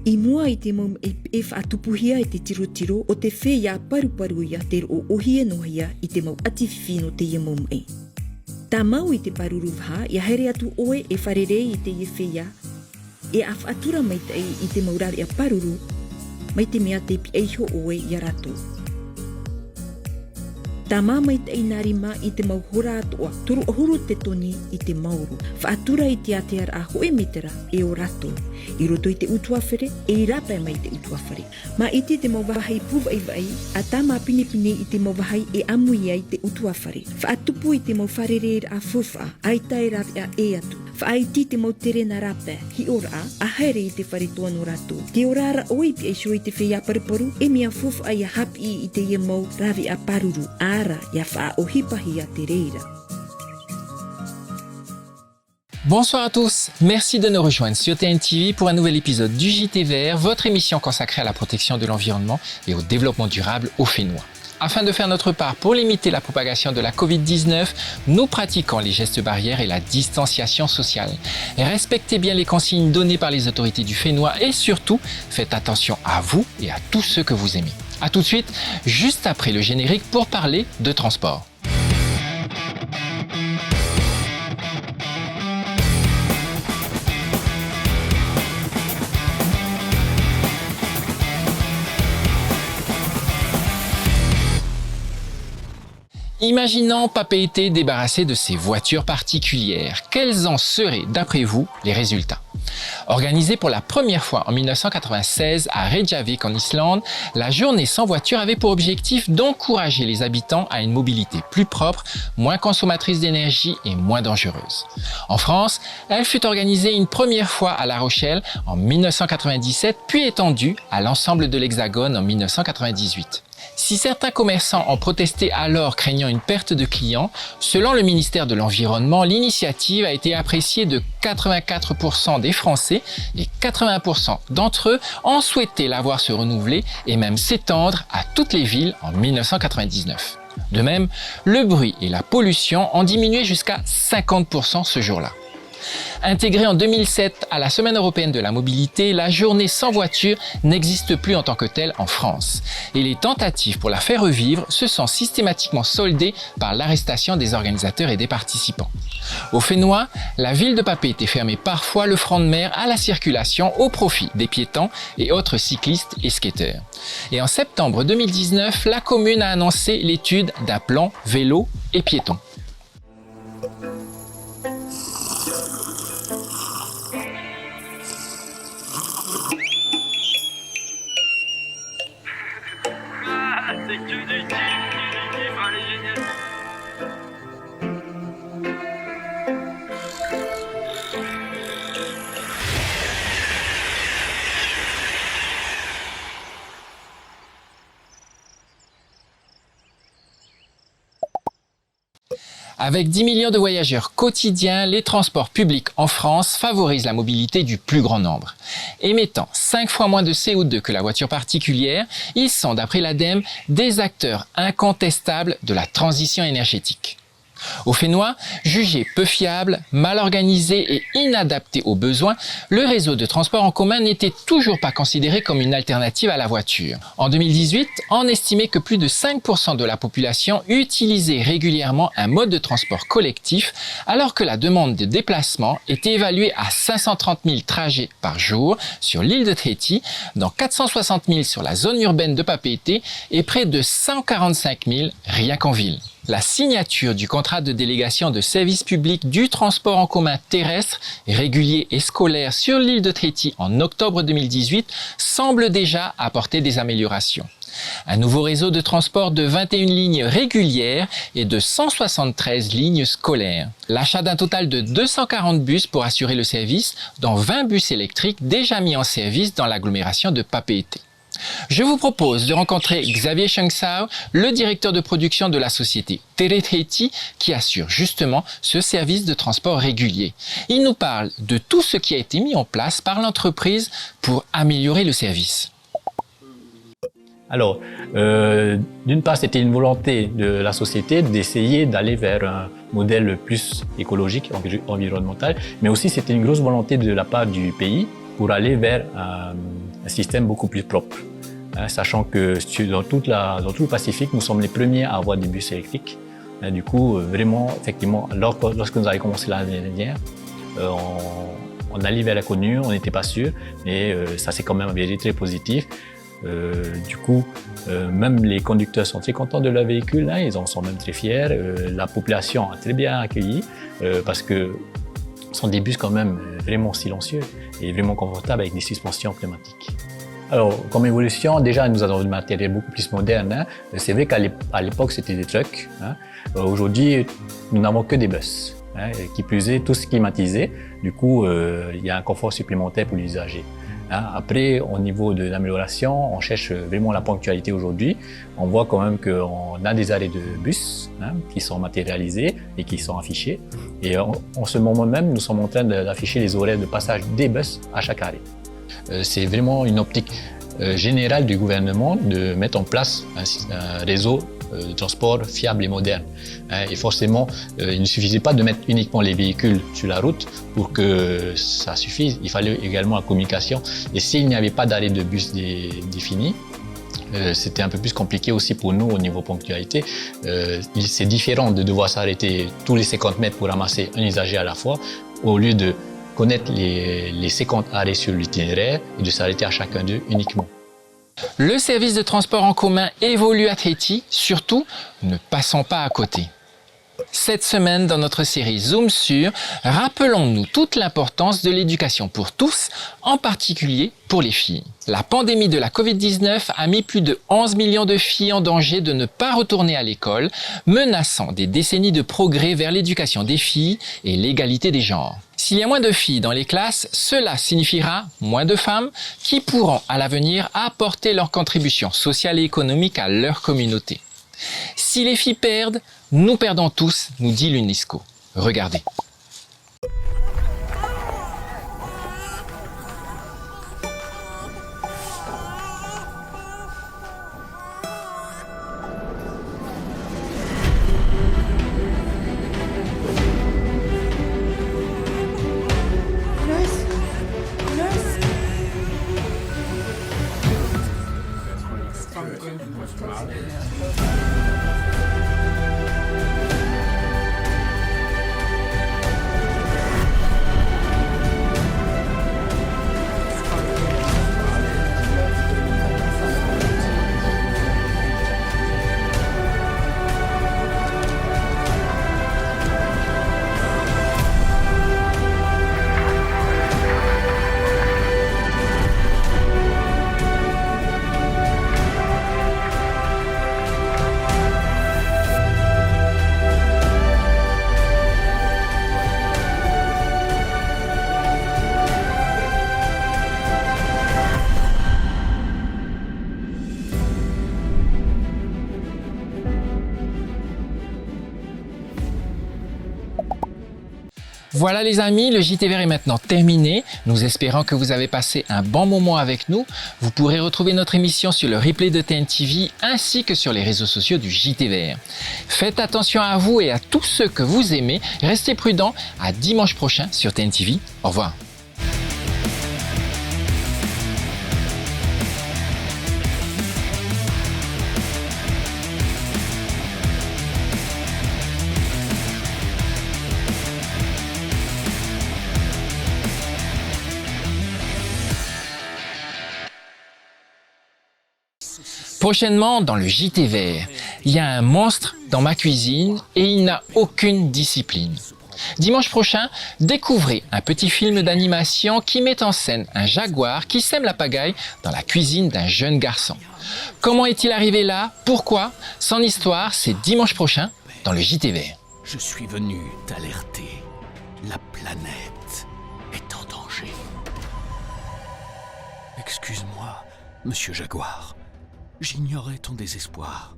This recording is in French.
I mua I te mau e whaatupuhia e te tiro o te whea paru ia te o ohia nohia I te mau atiwhino te ia mau e. Tā mau I te paruruwaha, ia here atu oe e wharerei I te ia whea, e a whaatura mai tei I te maurari a paruru, mai te mea te pi eiho oe ia rato. Tā mai tei nari ma I te mau hora atoa, turu ahuru te toni I te mauru, whaatura I te atear a hoe metera e o rato. I roto I te utuawhere, e I rapa mai te utuawhere. Ma iti te mau wahai puwai vai, a tā mā pinipini I te mau wahai e amui ai te utuawhere. Whaatupu I te mau wharereir a fufa, ai tai rapi a e atu. Whaaiti te mau tere na rapa, hi ora a haere I te wharetoa no rato. Te orara oi pi e shoi te whea pariparu, e mea fufa ai a hapi I te ia mau ravi a paruru, ara ia wha o hipahi a te reira. Bonsoir à tous, merci de nous rejoindre sur TNTV pour un nouvel épisode du JT Vert, votre émission consacrée à la protection de l'environnement et au développement durable au Fénois. Afin de faire notre part pour limiter la propagation de la Covid-19, nous pratiquons les gestes barrières et la distanciation sociale. Respectez bien les consignes données par les autorités du Fénois et surtout, faites attention à vous et à tous ceux que vous aimez. A tout de suite, juste après le générique pour parler de transport. Imaginons Papeete débarrassé de ses voitures particulières. Quels en seraient, d'après vous, les résultats? Organisée pour la première fois en 1996 à Reykjavik en Islande, la journée sans voiture avait pour objectif d'encourager les habitants à une mobilité plus propre, moins consommatrice d'énergie et moins dangereuse. En France, elle fut organisée une première fois à La Rochelle en 1997, puis étendue à l'ensemble de l'Hexagone en 1998. Si certains commerçants ont protesté alors craignant une perte de clients, selon le ministère de l'Environnement, l'initiative a été appréciée de 84% des Français et 80% d'entre eux ont souhaité la voir se renouveler et même s'étendre à toutes les villes en 1999. De même, le bruit et la pollution ont diminué jusqu'à 50% ce jour-là. Intégrée en 2007 à la Semaine européenne de la mobilité, la journée sans voiture n'existe plus en tant que telle en France. Et les tentatives pour la faire revivre se sont systématiquement soldées par l'arrestation des organisateurs et des participants. Au Fénois, la ville de Papeete fermait parfois le front de mer à la circulation au profit des piétons et autres cyclistes et skateurs. Et en septembre 2019, la commune a annoncé l'étude d'un plan vélo et piétons. C'est que du kiff, allez, génial. Avec 10 millions de voyageurs quotidiens, les transports publics en France favorisent la mobilité du plus grand nombre. Émettant 5 fois moins de CO2 que la voiture particulière, ils sont, d'après l'ADEME, des acteurs incontestables de la transition énergétique. Au Fénois, jugé peu fiable, mal organisé et inadapté aux besoins, le réseau de transport en commun n'était toujours pas considéré comme une alternative à la voiture. En 2018, on estimait que plus de 5% de la population utilisait régulièrement un mode de transport collectif, alors que la demande de déplacement était évaluée à 530 000 trajets par jour sur l'île de Tahiti, dont 460 000 sur la zone urbaine de Papeete et près de 145 000 rien qu'en ville. La signature du contrat de délégation de service public du transport en commun terrestre, régulier et scolaire sur l'île de Tahiti en octobre 2018 semble déjà apporter des améliorations. Un nouveau réseau de transport de 21 lignes régulières et de 173 lignes scolaires. L'achat d'un total de 240 bus pour assurer le service, dont 20 bus électriques déjà mis en service dans l'agglomération de Papeete. Je vous propose de rencontrer Xavier Chengsao, le directeur de production de la société Tere Tahiti, qui assure justement ce service de transport régulier. Il nous parle de tout ce qui a été mis en place par l'entreprise pour améliorer le service. Alors, d'une part, c'était une volonté de la société d'essayer d'aller vers un modèle plus écologique, environnemental, mais aussi c'était une grosse volonté de la part du pays pour aller vers un système beaucoup plus propre. Sachant que dans tout le Pacifique, nous sommes les premiers à avoir des bus électriques. Du coup, vraiment, effectivement, lorsque nous avons commencé l'année dernière, on allait vers l'inconnu, on n'était pas sûr, mais ça s'est quand même avéré très positif. Du coup, même les conducteurs sont très contents de leur véhicule, ils en sont même très fiers. La population a très bien accueilli parce que ce sont des bus quand même vraiment silencieux et vraiment confortables avec des suspensions pneumatiques. Alors, comme évolution, déjà, nous avons du matériel beaucoup plus moderne. C'est vrai qu'à l'époque, c'était des trucks. Aujourd'hui, nous n'avons que des bus. Qui plus est, tous climatisés. Du coup, il y a un confort supplémentaire pour l'usager. Après, au niveau de l'amélioration, on cherche vraiment la ponctualité aujourd'hui. On voit quand même qu'on a des arrêts de bus qui sont matérialisés et qui sont affichés. Et en ce moment même, nous sommes en train d'afficher les horaires de passage des bus à chaque arrêt. C'est vraiment une optique générale du gouvernement de mettre en place un réseau de transport fiable et moderne. Et forcément, il ne suffisait pas de mettre uniquement les véhicules sur la route pour que ça suffise. Il fallait également la communication. Et s'il n'y avait pas d'arrêt de bus défini, c'était un peu plus compliqué aussi pour nous au niveau ponctualité. C'est différent de devoir s'arrêter tous les 50 mètres pour ramasser un usager à la fois, au lieu de connaître les 50 arrêts sur l'itinéraire et de s'arrêter à chacun d'eux uniquement. Le service de transport en commun évolue à Tahiti, surtout ne passons pas à côté. Cette semaine, dans notre série Zoom sur, rappelons-nous toute l'importance de l'éducation pour tous, en particulier pour les filles. La pandémie de la Covid-19 a mis plus de 11 millions de filles en danger de ne pas retourner à l'école, menaçant des décennies de progrès vers l'éducation des filles et l'égalité des genres. S'il y a moins de filles dans les classes, cela signifiera moins de femmes qui pourront à l'avenir apporter leur contribution sociale et économique à leur communauté. Si les filles perdent, nous perdons tous, nous dit l'UNESCO. Regardez. Voilà les amis, le JTVR est maintenant terminé. Nous espérons que vous avez passé un bon moment avec nous. Vous pourrez retrouver notre émission sur le replay de TNTV ainsi que sur les réseaux sociaux du JTVR. Faites attention à vous et à tous ceux que vous aimez. Restez prudents. À dimanche prochain sur TNTV. Au revoir. Prochainement, dans le JTVR, il y a un monstre dans ma cuisine et il n'a aucune discipline. Dimanche prochain, découvrez un petit film d'animation qui met en scène un jaguar qui sème la pagaille dans la cuisine d'un jeune garçon. Comment est-il arrivé là? Pourquoi? Son histoire, c'est dimanche prochain dans le JTVR. Je suis venu t'alerter. La planète est en danger. Excuse-moi, monsieur Jaguar. J'ignorais ton désespoir.